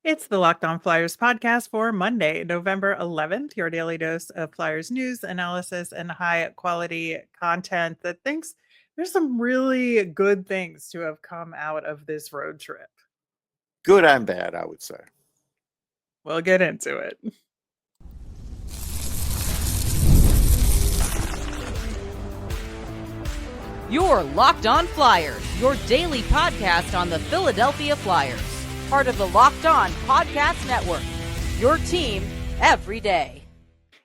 It's the Locked On Flyers podcast for Monday, November 11th, your daily dose of Flyers news, analysis, and high quality content that thinks there's some really good things to have come out of this road trip. Good and bad, I would say. We'll get into it. You're Locked On Flyers, your daily podcast on the Philadelphia Flyers. Part of the Locked On Podcast Network, your team every day.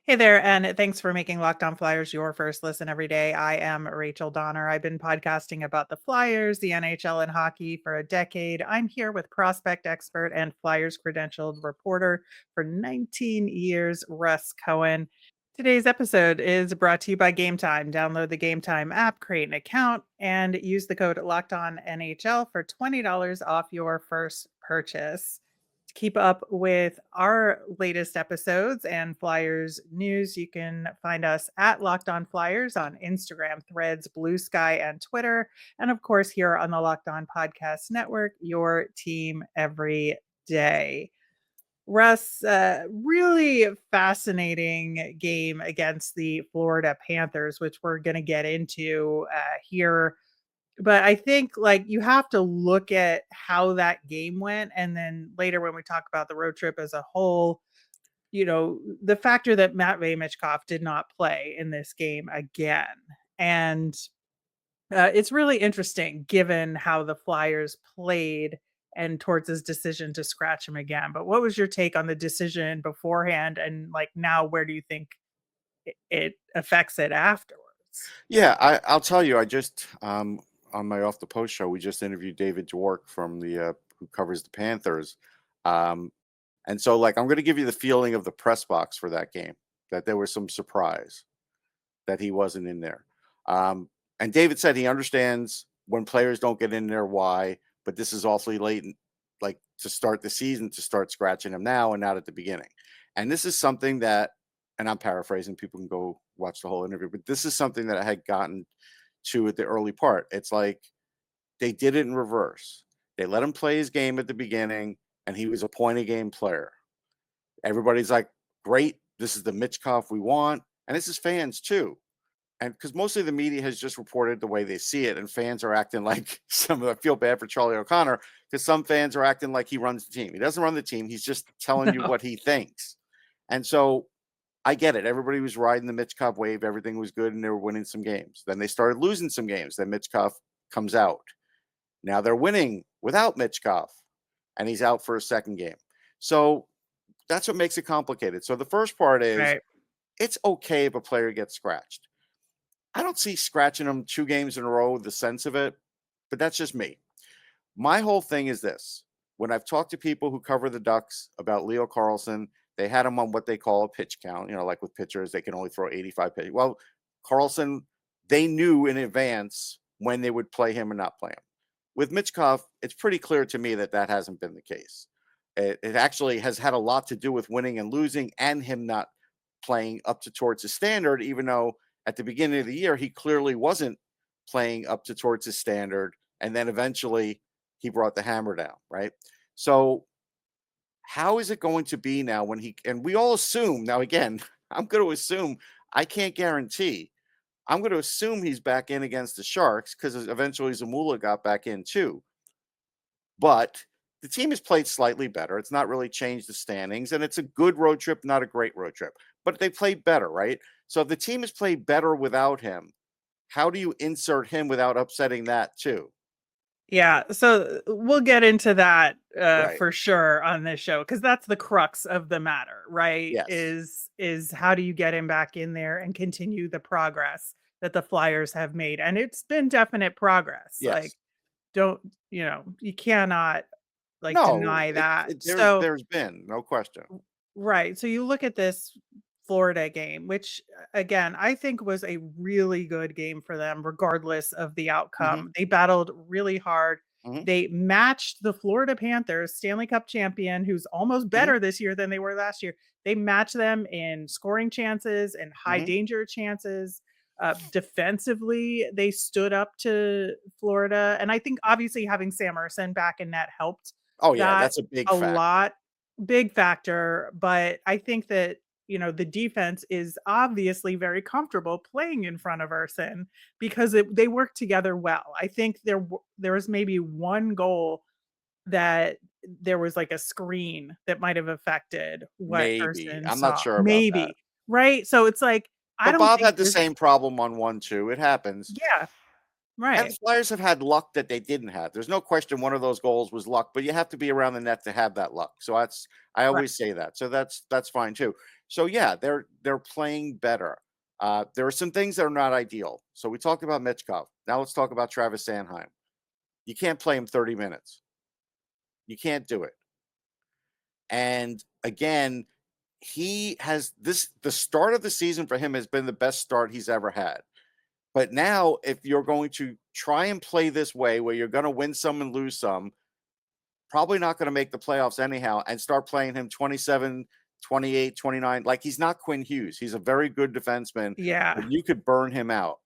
Hey there, and thanks for making Locked On Flyers your first listen every day. I am Rachel Donner. I've been podcasting about the Flyers, the NHL, and hockey for a decade. I'm here with prospect expert and Flyers credentialed reporter for 19 years, Russ Cohen. Today's episode is brought to you by Gametime. Download the Gametime app, create an account, and use the code LOCKEDONNHL for $20 off your first purchase. To keep up with our latest episodes and Flyers news, you can find us at Locked On Flyers on Instagram, Threads, Blue Sky, and Twitter. And of course, here on the Locked On Podcast Network, your team every day. Russ, really fascinating game against the Florida Panthers, which we're going to get into here. But I think you have to look at how that game went. And then later when we talk about the road trip as a whole, the factor that Matvei Michkov did not play in this game again. And it's really interesting given how the Flyers played and towards his decision to scratch him again. But what was your take on the decision beforehand? And now, where do you think it affects it afterwards? Yeah, I'll tell you, I just, on my Off the Post show, we just interviewed David Dwork from the, who covers the Panthers. And so I'm going to give you the feeling of the press box for that game, that there was some surprise that he wasn't in there. And David said he understands when players don't get in there, why, but this is awfully late, to start the season, to start scratching him now and not at the beginning. And this is something that, and I'm paraphrasing, people can go watch the whole interview, but this is something that I had gotten to at the early part. It's like they did it in reverse. They let him play his game at the beginning, and he was a point-a-game player. Everybody's like, great, this is the Michkov we want. And this is fans too. And because mostly the media has just reported the way they see it, and fans are acting like I feel bad for Charlie O'Connor, because some fans are acting like he runs the team. He doesn't run the team. He's just telling you what he thinks. And so I get it. Everybody was riding the Michkov wave. Everything was good, and they were winning some games. Then they started losing some games. Then Michkov comes out. Now they're winning without Michkov, and he's out for a second game. So that's what makes it complicated. So the first part is, right, it's okay if a player gets scratched. I don't see scratching them 2 games in a row, the sense of it, but that's just me. My whole thing is this. When I've talked to people who cover the Ducks about Leo Carlsson, they had him on what they call a pitch count. Like with pitchers, they can only throw 85 pitches. Well, Carlsson, they knew in advance when they would play him and not play him. With Michkov, it's pretty clear to me that hasn't been the case. It actually has had a lot to do with winning and losing and him not playing up to towards his standard, even though at the beginning of the year, he clearly wasn't playing up to towards his standard. And then eventually he brought the hammer down, right? So how is it going to be now when and we all assume, now again, I'm going to assume, I can't guarantee, I'm going to assume he's back in against the Sharks because eventually Zamula got back in too. But the team has played slightly better. It's not really changed the standings, and it's a good road trip, not a great road trip, but they played better, right? So if the team has played better without him, how do you insert him without upsetting that too? Yeah, so we'll get into that right. for sure on this show, because that's the crux of the matter, right? Yes. Is how do you get him back in there and continue the progress that the Flyers have made? And it's been definite progress. Yes. You cannot deny that. There's been no question. Right. So you look at this Florida game, which again, I think was a really good game for them, regardless of the outcome. Mm-hmm. They battled really hard. Mm-hmm. They matched the Florida Panthers, Stanley Cup champion, who's almost better this year than they were last year. They matched them in scoring chances and high danger chances. Defensively, they stood up to Florida. And I think obviously having Sam Ersson back in net helped. Oh, yeah, that's a big fact. lot. big factor, but I think that, the defense is obviously very comfortable playing in front of Ersson because they work together well. I think there was maybe one goal that there was like a screen that might have affected what Maybe. Ersson I'm not saw. sure about that. Maybe, right? So it's like, I But don't Bob think had the there's same problem on one too. It happens. yeah, And the right, Flyers have had luck that they didn't have. There's no question one of those goals was luck, but you have to be around the net to have that luck. So I right. always say that. So that's fine too. So yeah, they're playing better. There are some things that are not ideal. So we talked about Michkov. Now let's talk about Travis Sanheim. You can't play him 30 minutes. You can't do it. And again, he has the start of the season for him has been the best start he's ever had. But now, if you're going to try and play this way where you're going to win some and lose some, probably not going to make the playoffs anyhow, and start playing him 27, 28, 29. Like he's not Quinn Hughes. He's a very good defenseman, Yeah. but you could burn him out.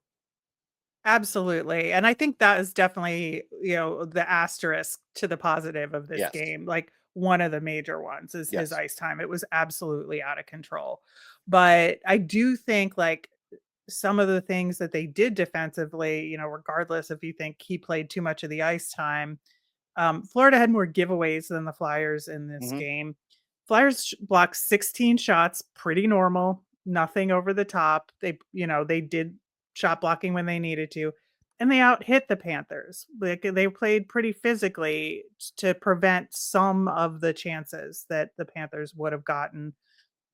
Absolutely. And I think that is definitely, the asterisk to the positive of this Yes. game. Like one of the major ones is his Yes. ice time. It was absolutely out of control. But I do think like some of the things that they did defensively, regardless if you think he played too much of the ice time, Florida had more giveaways than the Flyers in this Hmm. game. Flyers blocked 16 shots, pretty normal, nothing over the top. They did shot blocking when they needed to, and they out hit the Panthers. Like they played pretty physically to prevent some of the chances that the Panthers would have gotten.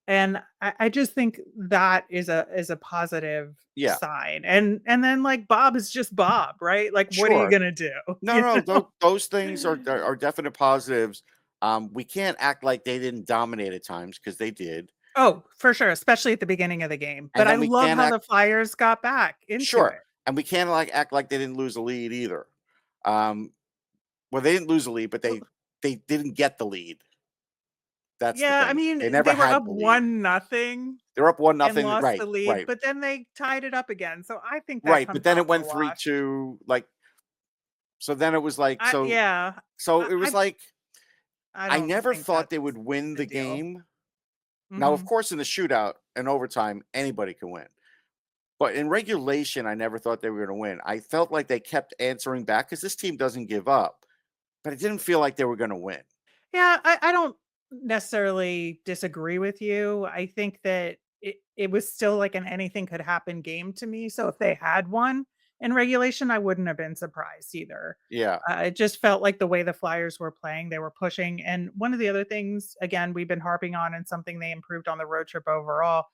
And I just think that is a positive Yeah. sign. And then like Bob is just Bob, right? Like what are you Sure. gonna do? No, You no, know? those things are definite positives. We can't act like they didn't dominate at times because they did. Oh, for sure, especially at the beginning of the game. And But I then we love can't how act the Flyers got back into sure. it. And we can't act like they didn't lose a lead either. Um, well, they didn't lose a lead, but they didn't get the lead. That's the Yeah, I thing. mean, They never they were had up the lead. 1-0 They're up one and nothing. lost Right, the lead, right, but then they tied it up again. So I think that right. comes But then out it in the went three wash. two. Like so, then it was like I so. yeah. So I it was I like I I don't never think thought that's they would win the the deal. game. Now, of Mhm. course, in the shootout and overtime, anybody can win. But in regulation, I never thought they were going to win. I felt like they kept answering back because this team doesn't give up, but it didn't feel like they were going to win. Yeah, I don't necessarily disagree with you. I think that it was still like an anything could happen game to me. So if they had won in regulation, I wouldn't have been surprised either. Yeah, It just felt like the way the Flyers were playing, they were pushing. And one of the other things, again, we've been harping on and something they improved on the road trip overall,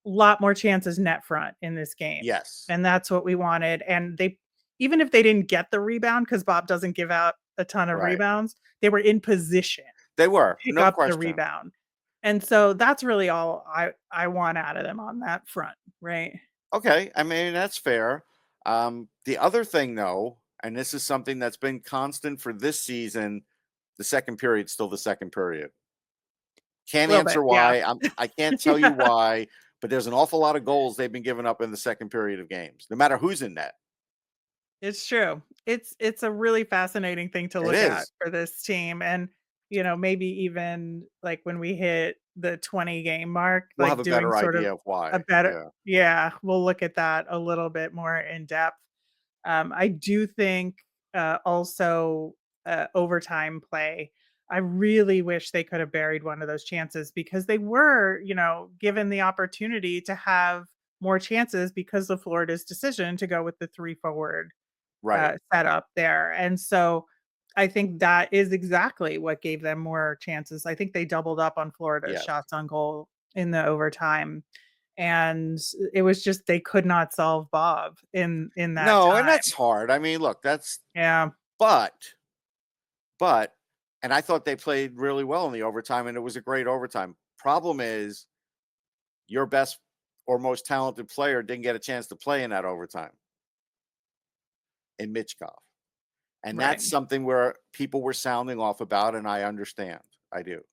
a lot more chances net front in this game. yes, And that's what we wanted. And they, even if they didn't get the rebound, because Bob doesn't give out a ton of right. rebounds, they were in position They were, pick no up the question. rebound. And so that's really all I want out of them on that front, right? Okay, I mean, that's fair. The other thing, though, and this is something that's been constant for this season, the second period, still the second period. A Can't little bit, answer yeah. why. I can't tell you Yeah, why, but there's an awful lot of goals they've been giving up in the second period of games, no matter who's in net. it's true. It's a really fascinating thing to It look at is. for this team, and, maybe even, like, when we hit the 20 game mark, We'll have like, a doing better sort of idea of a why. better Yeah. yeah, we'll look at that a little bit more in depth. I do think, also, overtime play. I really wish they could have buried one of those chances because they were, given the opportunity to have more chances because of Florida's decision to go with the 3 forward, Right. setup there, and so I think that is exactly what gave them more chances. I think they doubled up on Florida's Yes. shots on goal in the overtime, and it was just they could not solve Bob in that No, and that's time. hard. I mean, look, that's Yeah. but but and I thought they played really well in the overtime, and it was a great overtime. Problem is your best or most talented player didn't get a chance to play in that overtime in Michkov. And Right. that's something where people were sounding off about, and I understand. I do.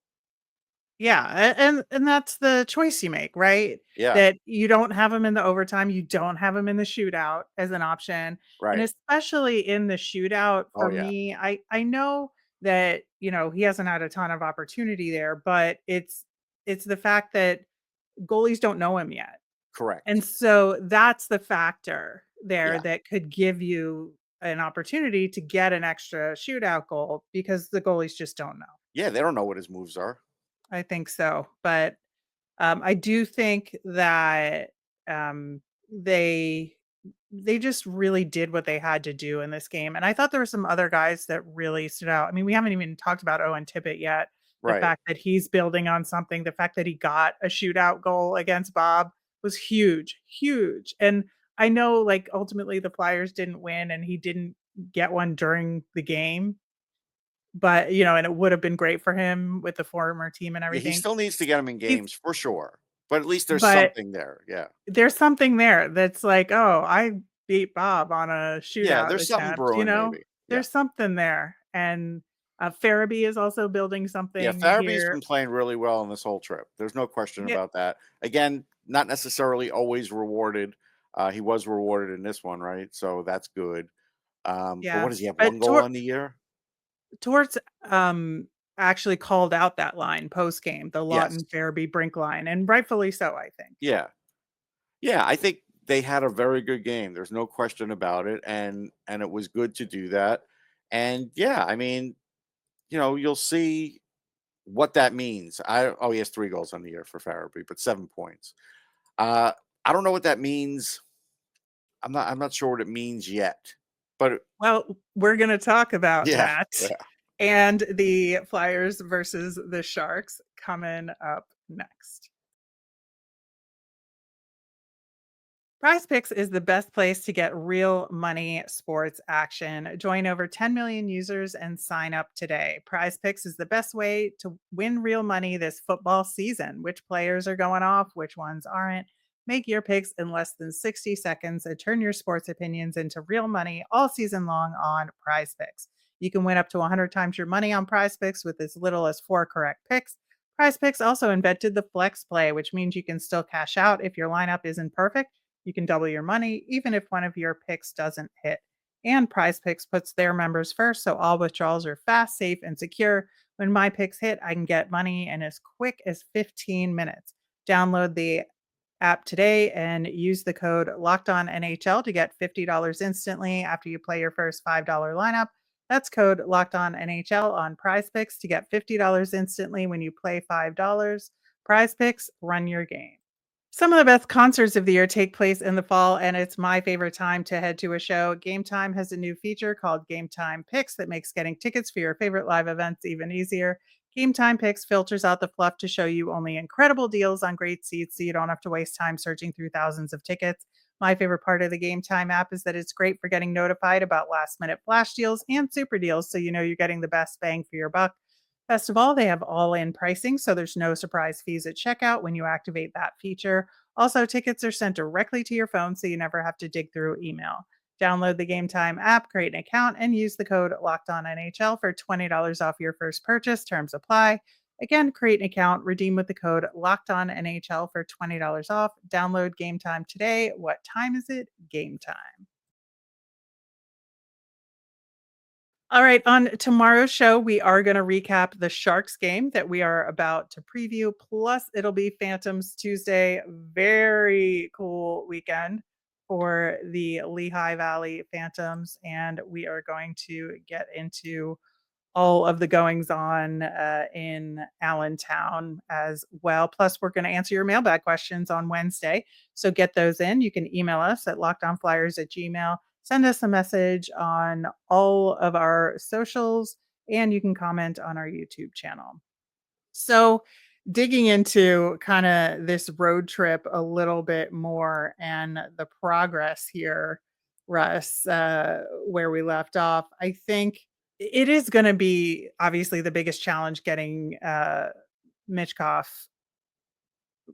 Yeah, and that's the choice you make, right? Yeah, That you don't have him in the overtime, you don't have him in the shootout as an option, and right. especially in the shootout Oh, for yeah. me, I know that, he hasn't had a ton of opportunity there, but it's the fact that goalies don't know him yet. And Correct. so that's the factor there Yeah. that could give you an opportunity to get an extra shootout goal because the goalies just don't know. Yeah, they don't know what his moves are. I think so. But I do think that um, they they just really did what they had to do in this game. And I thought there were some other guys that really stood out. I mean, we haven't even talked about Owen Tippett yet. The Right. fact that he's building on something, the fact that he got a shootout goal against Bob was huge, huge. And I know like ultimately the Flyers didn't win and he didn't get one during the game, but and it would have been great for him with the former team and Yeah, he everything. still needs to get him in He's games for sure. But at least there's but something there. Yeah. there's something there that's like, "Oh, I beat Bob on a Yeah, shootout there's something attempt," brewing maybe. Yeah. There's something there, and, Farabee is also building Yeah, something Farabee's here. been playing really well on this whole trip. There's no question Yeah, about that. Again, not necessarily always rewarded. He was rewarded in this one, right? So that's good. But what yeah, does he have? One but goal on the year? Torts, actually called out that line post-game, the Yes. Lawton Farabee Brink line, and rightfully so, I think. Yeah. Yeah, I think they had a very good game. There's no question about it, and it was good to do that. And yeah, I mean, you'll see what that means. He has 3 goals on the year for Farabee, but 7 points. Uh, I don't know what that means. I'm not sure what it means yet. But Well, we're gonna talk about yeah, that yeah. and the Flyers versus the Sharks coming up next. PrizePicks is the best place to get real money sports action. Join over 10 million users and sign up today. PrizePicks is the best way to win real money this football season. Which players are going off, which ones aren't? Make your picks in less than 60 seconds and turn your sports opinions into real money all season long on PrizePicks. You can win up to 100 times your money on PrizePicks with as little as 4 correct picks. PrizePicks also invented the flex play, which means you can still cash out if your lineup isn't perfect. You can double your money even if one of your picks doesn't hit. And PrizePicks puts their members first, so all withdrawals are fast, safe, and secure. When my picks hit, I can get money in as quick as 15 minutes. Download the app today and use the code LOCKEDONNHL to get $50 instantly after you play your first $5 lineup. That's code LOCKEDONNHL on PrizePicks to get $50 instantly when you play $5. PrizePicks, run your game. Some of the best concerts of the year take place in the fall, and it's my favorite time to head to a show. Gametime has a new feature called Gametime Picks that makes getting tickets for your favorite live events even easier. Gametime Picks filters out the fluff to show you only incredible deals on great seats so you don't have to waste time searching through thousands of tickets. My favorite part of the Gametime app is that it's great for getting notified about last minute flash deals and super deals so you know you're getting the best bang for your buck. Best of all, they have all-in pricing, so there's no surprise fees at checkout when you activate that feature. Also, tickets are sent directly to your phone, so you never have to dig through email. Download the Game Time app, create an account, and use the code LOCKEDONNHL for $20 off your first purchase. Terms apply. Again, create an account, redeem with the code LOCKEDONNHL for $20 off. Download Game Time today. What time is it? Game time. All right, on tomorrow's show, we are going to recap the Sharks game that we are about to preview. Plus, it'll be Phantoms Tuesday. Very cool weekend for the Lehigh Valley Phantoms. And we are going to get into all of the goings on in Allentown as well. Plus, we're going to answer your mailbag questions on Wednesday. So get those in. You can email us at lockedonflyers@gmail.com. Send us a message on all of our socials, and you can comment on our YouTube channel. So, digging into kind of this road trip a little bit more and the progress here, Russ, where we left off, I think it is going to be obviously the biggest challenge getting Michkov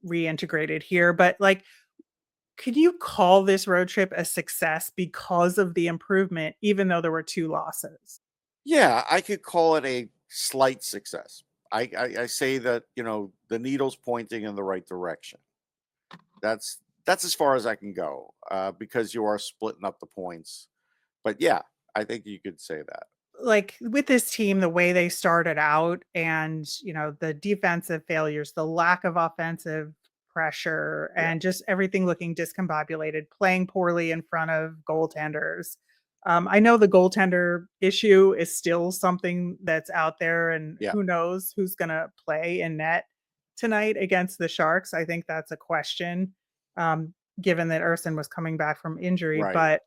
reintegrated here. But like, could you call this road trip a success because of the improvement, even though there were 2 losses? Yeah, I could call it a slight success. I say that, the needle's pointing in the right direction. That's as far as I can go, because you are splitting up the points. But yeah, I think you could say that. like with this team, the way they started out and, the defensive failures, the lack of offensive pressure, Yeah. and just everything looking discombobulated, playing poorly in front of goaltenders. I know the goaltender issue is still something that's out there, and Yeah. who knows who's going to play in net tonight against the Sharks. I think that's a question, given that Ersson was coming back from injury, Right.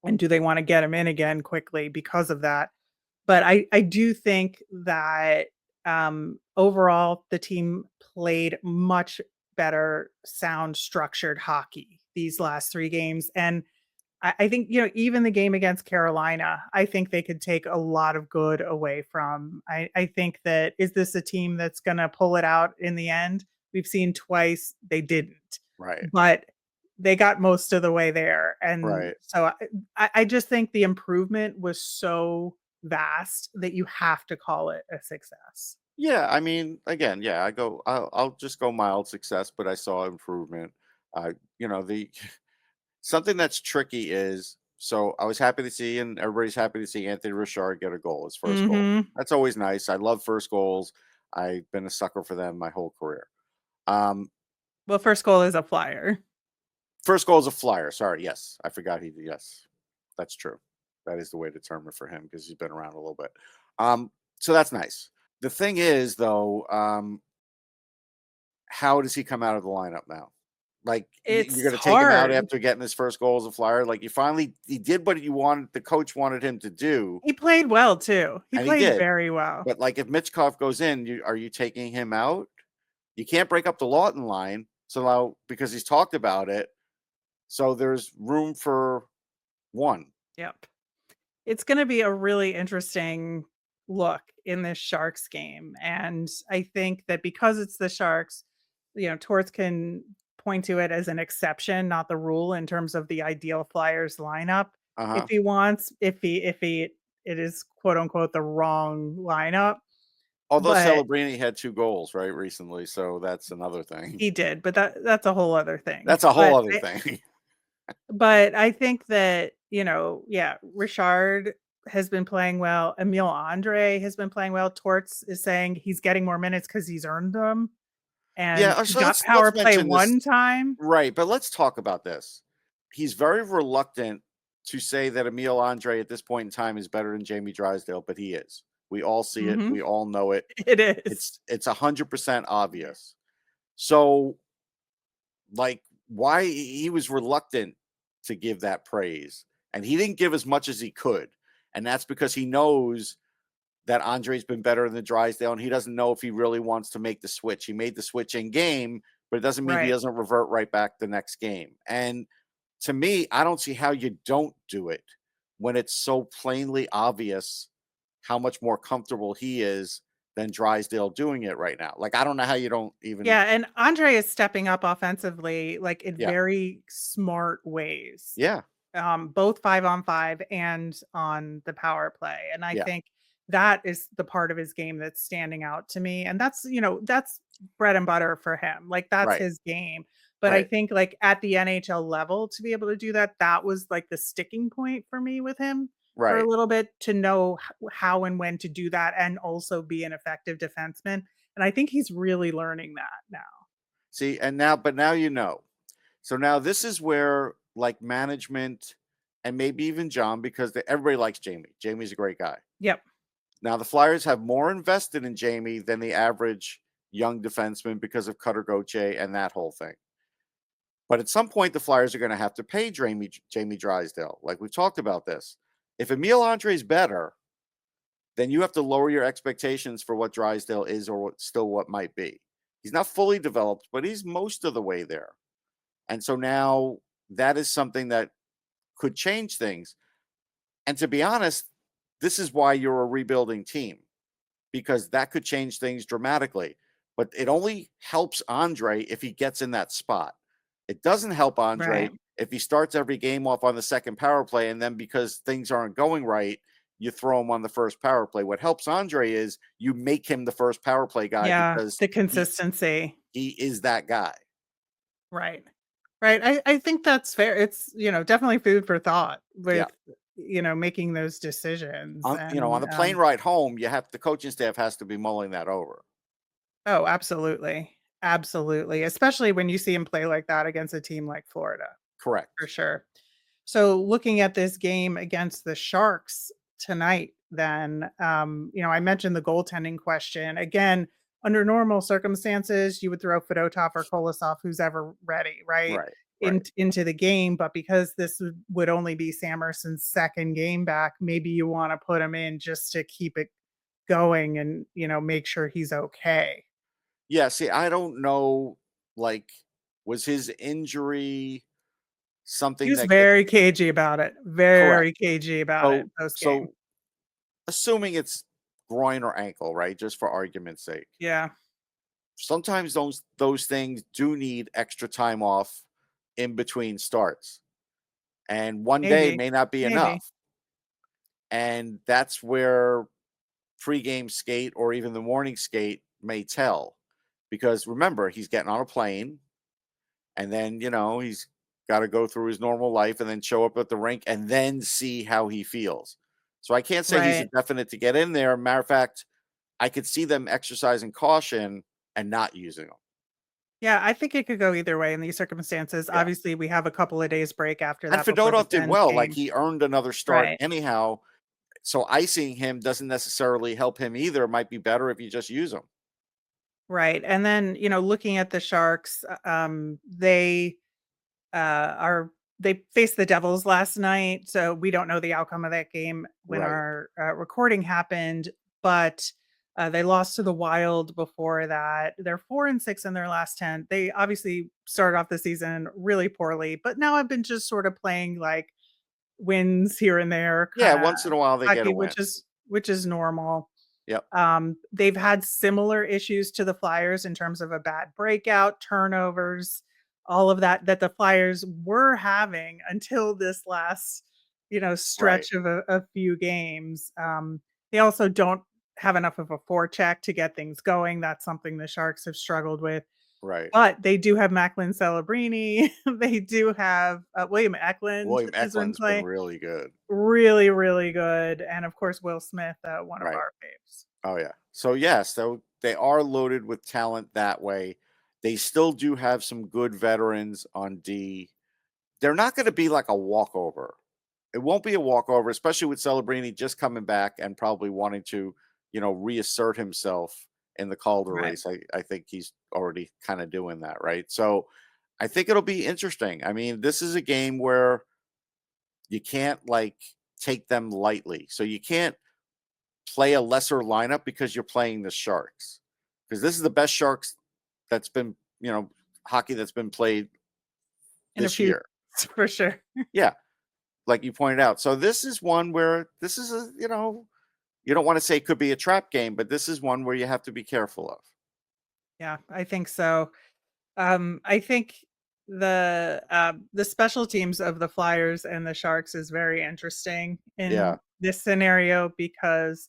and do they want to get him in again quickly because of that? But I do think that, overall, the team played much better, sound, structured hockey these last 3 games, and I think, even the game against Carolina, I think they could take a lot of good away from. I think that, is this a team that's gonna pull it out in the end? We've seen twice they didn't, Right. but they got most of the way there, and Right. so I just think the improvement was so vast that you have to call it a success. Yeah, I mean, again, yeah, I'll just go mild success, but I saw improvement. The something that's tricky is, so I was happy to see, and everybody's happy to see Anthony Richard get a goal, his first goal. Mhm. That's always nice. I love first goals. I've been a sucker for them my whole career. Um, Well, first goal is a flyer. First goal is a flyer. Sorry, yes, I forgot yes, that's true. That is the way to term it for him because he's been around a little bit. So that's nice. The thing is, though, how does he come out of the lineup now? Like, you're It's going to take him out hard. after getting his first goal as a flyer? Like, he did what the coach wanted him to do, He played well too. He and he played did. very well. But like, if Michkov goes in, are you taking him out? You can't break up the Lawton line, so now, because he's talked about it. So there's room for one. Yep. It's gonna be a really interesting look in this Sharks game, and I think that because it's the Sharks, Torts can point to it as an exception, not the rule, in terms of the ideal Flyers lineup. Uh If huh. he wants, if he it is quote unquote the wrong lineup, Although but Celebrini had 2 goals, right, recently, so that's another thing. he did, but that's a whole other thing. That's a whole other thing. But I think that, yeah, Richard has been playing well. Emil Andre has been playing well. Torts is saying he's getting more minutes because he's earned them, Yeah, and he so got let's power play mention this. one time. Right, but let's talk about this. He's very reluctant to say that Emil Andre at this point in time is better than Jamie Drysdale, but he is. We all see it. Mhm. We all know it. It is. It's 100% obvious. So, like, why he was reluctant to give that praise, and he didn't give as much as he could, and that's because he knows that Andre's been better than Drysdale, and he doesn't know if he really wants to make the switch. He made the switch in game, but it doesn't mean he Right. doesn't revert right back the next game. And to me, I don't see how you don't do it when it's so plainly obvious how much more comfortable he is than Drysdale doing it right now. Like, I don't know how you don't even. Yeah, and Andre is stepping up offensively, like, in Yeah, very smart ways. yeah, Both 5-on-5 and on the power play. And I yeah, think that is the part of his game that's standing out to me. And that's bread and butter for him. Like, that's right, his game. But I right, think, like, at the NHL level, to be able to do that, that was like the sticking point for me with him for a right. little bit, to know how and when to do that and also be an effective defenseman. And I think he's really learning that now. See, but now you know. So now this is where, like, management and maybe even John, because everybody likes Jamie. Jamie's a great guy. Yep. Now the Flyers have more invested in Jamie than the average young defenseman because of Cutter Gauthier and that whole thing. But at some point, the Flyers are going to have to pay Jamie Drysdale. Like, we've talked about this. If Emil Andre is better, then you have to lower your expectations for what Drysdale is, or what might be. He's not fully developed, but he's most of the way there. And so now that is something that could change things. And to be honest, this is why you're a rebuilding team, because that could change things dramatically. But it only helps Andre if he gets in that spot. It doesn't help Andre Right. if he starts every game off on the second power play, and then because things aren't going right, you throw him on the first power play. What helps Andre is you make him the first power play guy, Yeah. because The he consistency. he is that guy. Right. Right. I think that's fair. It's, definitely food for thought Yeah. with making those decisions. On on And the plane ride home, the coaching staff has to be mulling that over. oh, absolutely. Absolutely. Especially when you see him play like that against a team like Florida, for Correct. sure. So looking at this game against the Sharks tonight, then, I mentioned the goaltending question. Again, under normal circumstances, you would throw Fedotov or Kolosov, who's ever ready, right? Right. Right. Into the game. But because this would only be Sam Ersson's second game back, maybe you want to put him in just to keep it going and, make sure he's okay. Yeah, see, I don't know, like, was his injury He something was that get very cagey about it, correct. very cagey about it post game. So assuming it's groin or ankle, right? Just for argument's sake. Yeah, Sometimes those things do need extra time off in between starts. And one day maybe, may not be maybe. enough. And that's where pregame skate or even the morning skate may tell. Because remember, he's getting on a plane and then, he's got to go through his normal life and then show up at the rink and then see how he feels. So I can't say he's a Right. definite to get in there. Matter of fact, I could see them exercising caution and not using them. Yeah, I think it could go either way in these circumstances. Yeah. Obviously, we have a couple of days break after And that before the Fedotov did Sens well. Like game. he earned another start Right. anyhow. So icing him doesn't necessarily help him either. It might be better if you just use him. Right. And then, looking at the Sharks, they are they faced the Devils last night, so we don't know the outcome of that game when Right. our recording happened, but they lost to the Wild before that. They're 4-6 in their last 10. They obviously started off the season really poorly, but now have been just sort of playing like wins here and there Yeah, kind of once in a while they get a hockey, win. which is normal. Yep. They've had similar issues to the Flyers in terms of a bad breakout, turnovers, all of that the Flyers were having until this last, Right. stretch of a few games. They also don't have enough of a forecheck to get things going. That's something the Sharks have struggled with. Right. But they do have Macklin Celebrini. They do have William Eklund William has been Eklund's been playing really good. really, really good. And of course, Will Smith, one of Right. our faves. Oh yeah. So yes, so they are loaded with talent that way. They still do have some good veterans on D. They're not going to be like a walkover. It won't be a walkover, especially with Celebrini just coming back and probably wanting to, reassert himself in the Calder Right. race. I think he's already kind of doing that, right? So I think it'll be interesting. I mean, this is a game where you can't like take them lightly. So you can't play a lesser lineup because you're playing the Sharks. Because this is the best Sharks that's been, hockey that's been played In a this few year. for sure. Yeah. Like you pointed out. So this is one where this is you don't want to say it could be a trap game, but this is one where you have to be careful of. Yeah, I think so. I think the special teams of the Flyers and the Sharks is very interesting Yeah. in this scenario because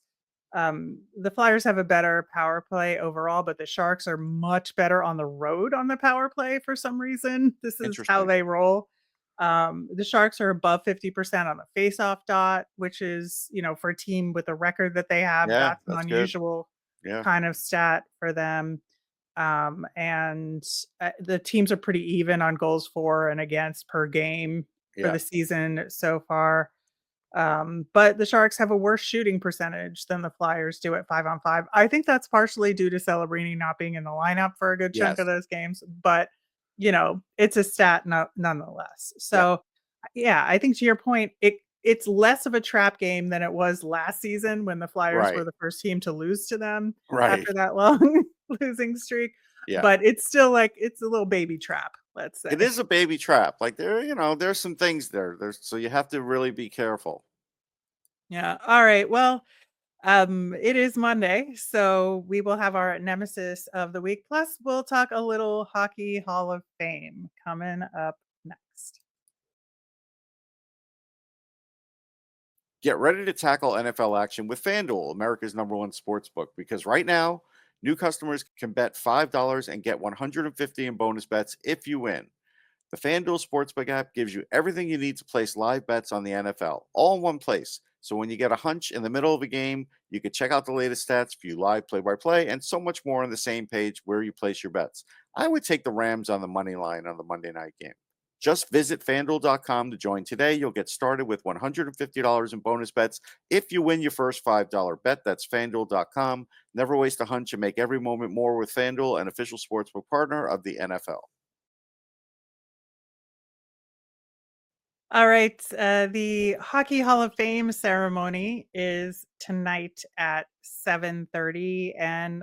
the Flyers have a better power play overall, but the Sharks are much better on the road on the power play for some reason. This is how Interesting. they roll. The Sharks are above 50% on the faceoff dot, which is, for a team with a record that they have, Yeah, that's an that's good. unusual Yeah. kind of stat for them. And the teams are pretty even on goals for and against per game for Yeah. the season so far. But the Sharks have a worse shooting percentage than the Flyers do at 5-on-5. I think that's partially due to Celebrini not being in the lineup for a good chunk of Yes. those games, but it's a stat nonetheless. Yeah. So yeah, I think to your point, it's less of a trap game than it was last season when the Flyers were Right. the first team to lose to them Right. after that long losing streak. Yeah. But it's still like it's a little baby trap, let's say. It is a baby trap. Like there's some things there. So you have to really be careful. Yeah. All right. Well, it is Monday, so we will have our nemesis of the week. Plus, we'll talk a little Hockey Hall of Fame coming up next. Get ready to tackle NFL action with FanDuel, America's #1 sports book, because right now, new customers can bet $5 and get $150 in bonus bets if you win. The FanDuel Sportsbook app gives you everything you need to place live bets on the NFL, all in one place. So when you get a hunch in the middle of a game, you can check out the latest stats, view live play-by-play, and so much more on the same page where you place your bets. I would take the Rams on the money line on the Monday night game. Just visit FanDuel.com to join today. You'll get started with $150 in bonus bets if you win your first $5 bet. That's FanDuel.com. Never waste a hunch and make every moment more with FanDuel, an official sportsbook partner of the NFL. All right. The Hockey Hall of Fame ceremony is tonight at 7:30, and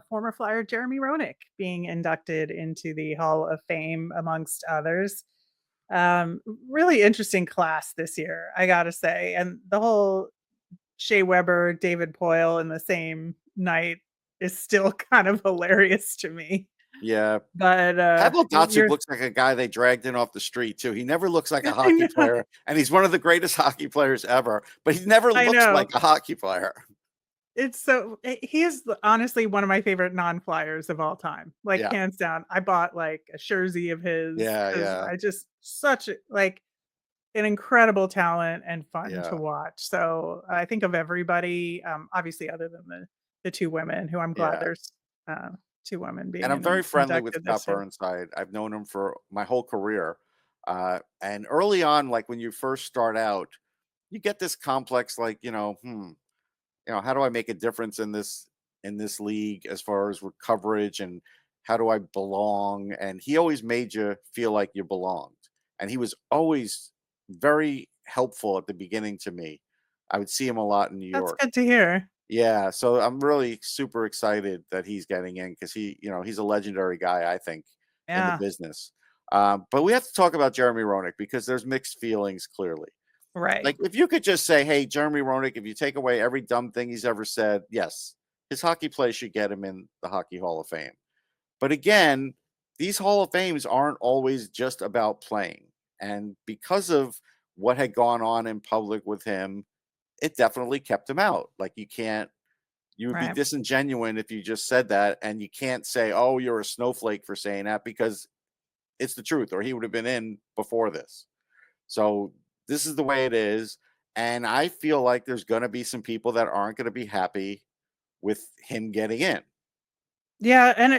former Flyer Jeremy Roenick being inducted into the Hall of Fame, amongst others. Really interesting class this year, I gotta say. And the whole Shea Weber, David Poyle in the same night is still kind of hilarious to me. Yeah. But Pavel Datsyuk you're, looks like a guy they dragged in off the street, too. He never looks like a I hockey know, player, and he's one of the greatest hockey players ever, but he never I looks like know. a hockey player. It's so he is honestly one of my favorite non-flyers of all time, like Yeah. hands down. I bought like a jersey of his Yeah, because yeah, I just such a, like an incredible talent and fun to yeah, watch. So I think of everybody, obviously other than the two women, who I'm glad yeah. there's uh, two women And being I'm very friendly with inducted Scott this year. Burnside. I've known him for my whole career. And early on, like when you first start out, you get this complex, like, how do I make a difference in this league as far as with coverage and how do I belong? And he always made you feel like you belonged. And he was always very helpful at the beginning to me. I would see him a lot in New That's York. good to hear. Yeah, so I'm really super excited that he's getting in because he's a legendary guy, I think, in the Yeah, business. But we have to talk about Jeremy Roenick because there's mixed feelings clearly. right. Like, if you could just say, "Hey, Jeremy Roenick," if you take away every dumb thing he's ever said, yes, his hockey play should get him in the Hockey Hall of Fame. But again, these Hall of Fames aren't always just about playing. And because of what had gone on in public with him, it definitely kept him out. Like, you would be Right. disingenuous if you just said that, and you can't say, "Oh, you're a snowflake for saying that," because it's the truth, or he would have been in before this. So this is the way it is. And I feel like there's going to be some people that aren't going to be happy with him getting in. Yeah, and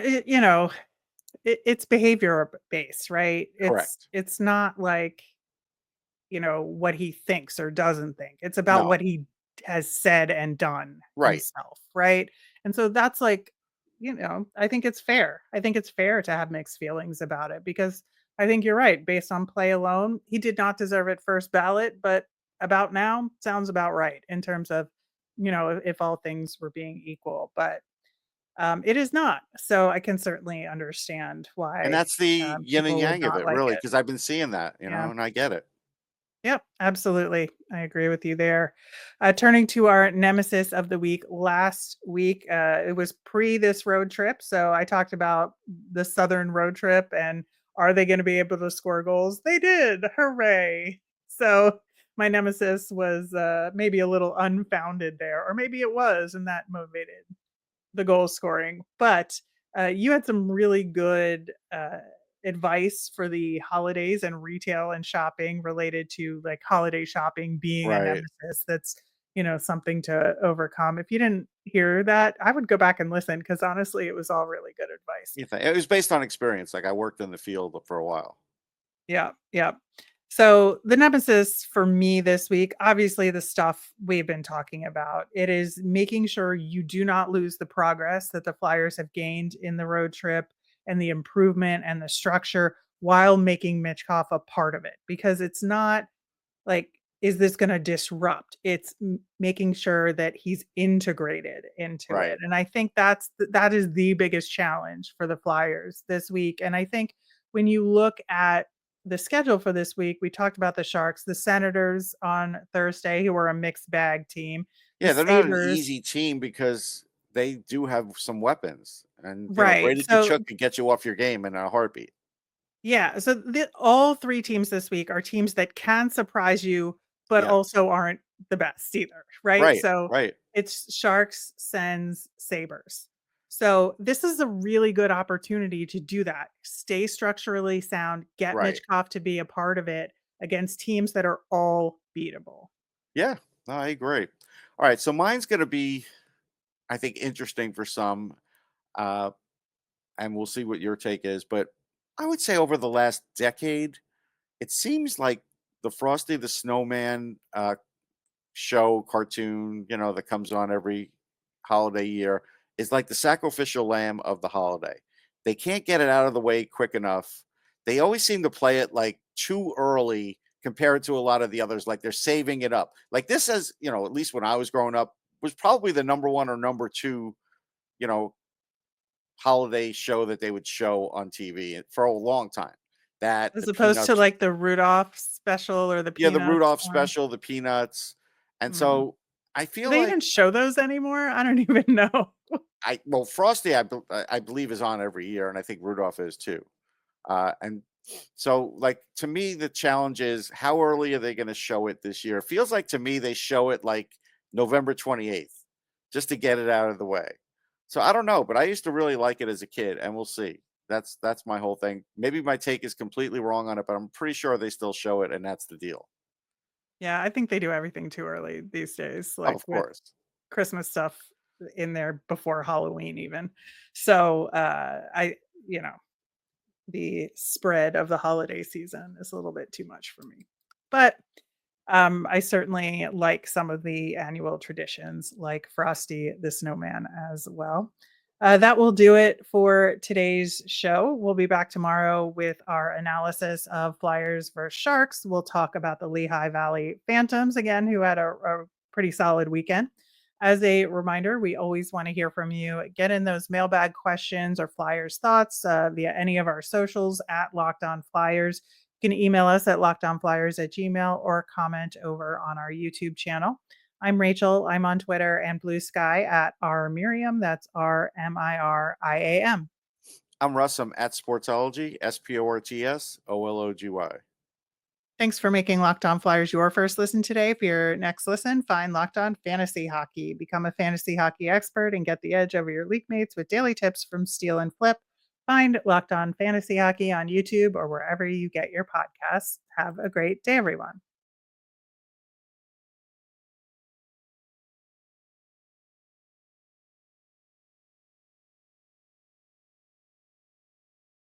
it's behavior based, right? Correct. It's not like what he thinks or doesn't think. It's about No. what he has said and done Right. himself, right? And so that's like, I think it's fair. I think it's fair to have mixed feelings about it because I think you're right. Based on play alone, he did not deserve it first ballot, but about now sounds about right in terms of, if all things were being equal. But it is not. So I can certainly understand And why that's the yin and people would yang of not it, like really, it. because I've been seeing that, Yeah. and I get it. Yep, absolutely. I agree with you there. Turning to our nemesis of the week, last week, it was pre this road trip. So I talked about the Southern road trip and are they going to be able to score goals? They did. Hooray. So my nemesis was maybe a little unfounded there, or maybe it was, and that motivated the goal scoring. But you had some really good advice for the holidays and retail and shopping related to like holiday shopping being a Right. nemesis. That's something to overcome. If you didn't hear that, I would go back and listen because honestly, it was all really good advice. It was based on experience. Like, I worked in the field for a while. Yeah, yeah. So the nemesis for me this week, obviously the stuff we've been talking about. It is making sure you do not lose the progress that the Flyers have gained in the road trip and the improvement and the structure while making Michkov a part of it. Because it's not like, is this going to disrupt? It's making sure that he's integrated into Right. it. And I think that is the biggest challenge for the Flyers this week. And I think when you look at the schedule for this week, we talked about the Sharks, the Senators on Thursday, who are a mixed bag team, the Yeah, they're not an Sabres, easy team because they do have some weapons. And, right? Brady So Tkachuk could get you off your game in a heartbeat. yeah, so all three teams this week are teams that can surprise you, but Yes. also aren't the best either, right? Right. So Right. it's Sharks, Sens, Sabres. So this is a really good opportunity to do that. Stay structurally sound, get Right. Michkov to be a part of it against teams that are all beatable. Yeah. No, I agree. All right. So mine's going to be, I think, interesting for some, uh, and we'll see what your take is. But I would say over the last decade, it seems like the Frosty the Snowman show cartoon, that comes on every holiday year is like the sacrificial lamb of the holiday. They can't get it out of the way quick enough. They always seem to play it like too early compared to a lot of the others. Like they're saving it up. Like this as, at least when I was growing up, was probably the number one or number two, you know, holiday show that they would show on TV for a long time. That As the opposed to Peanuts, like the Rudolph special or the yeah, the Peanuts Rudolph one. special, the Peanuts. And Mm. so I Do feel they like even show those anymore? I don't even know. Frosty, I believe is on every year, and I think Rudolph is too. And so, like to me, the challenge is how early are they going to show it this year? It feels like to me they show it like November 28th, just to get it out of the way. So I don't know, but I used to really like it as a kid, and we'll see. That's my whole thing. Maybe my take is completely wrong on it, but I'm pretty sure they still show it, and that's the deal. Yeah, I think they do everything too early these days, Oh, like of with course. Christmas stuff in there before Halloween even. So, you know, the spread of the holiday season is a little bit too much for me. But I certainly like some of the annual traditions, like Frosty the Snowman as well. That will do it for today's show. We'll be back tomorrow with our analysis of Flyers versus Sharks. We'll talk about the Lehigh Valley Phantoms again, who had a pretty solid weekend. As a reminder, we always want to hear from you. Get in those mailbag questions or Flyers thoughts via any of our socials at Locked On Flyers. You can email us at lockedonflyers@gmail or comment over on our YouTube channel. I'm Rachel. I'm on Twitter and Blue Sky at rmiriam. That's RMIRIAM. I'm Russ. I'm at Sportsology, SPORTSOLOGY. Thanks for making Locked On Flyers your first listen today. For your next listen, find Locked On Fantasy Hockey. Become a fantasy hockey expert and get the edge over your league mates with daily tips from Steal and Flip. Find Locked On Fantasy Hockey on YouTube or wherever you get your podcasts. Have a great day, everyone.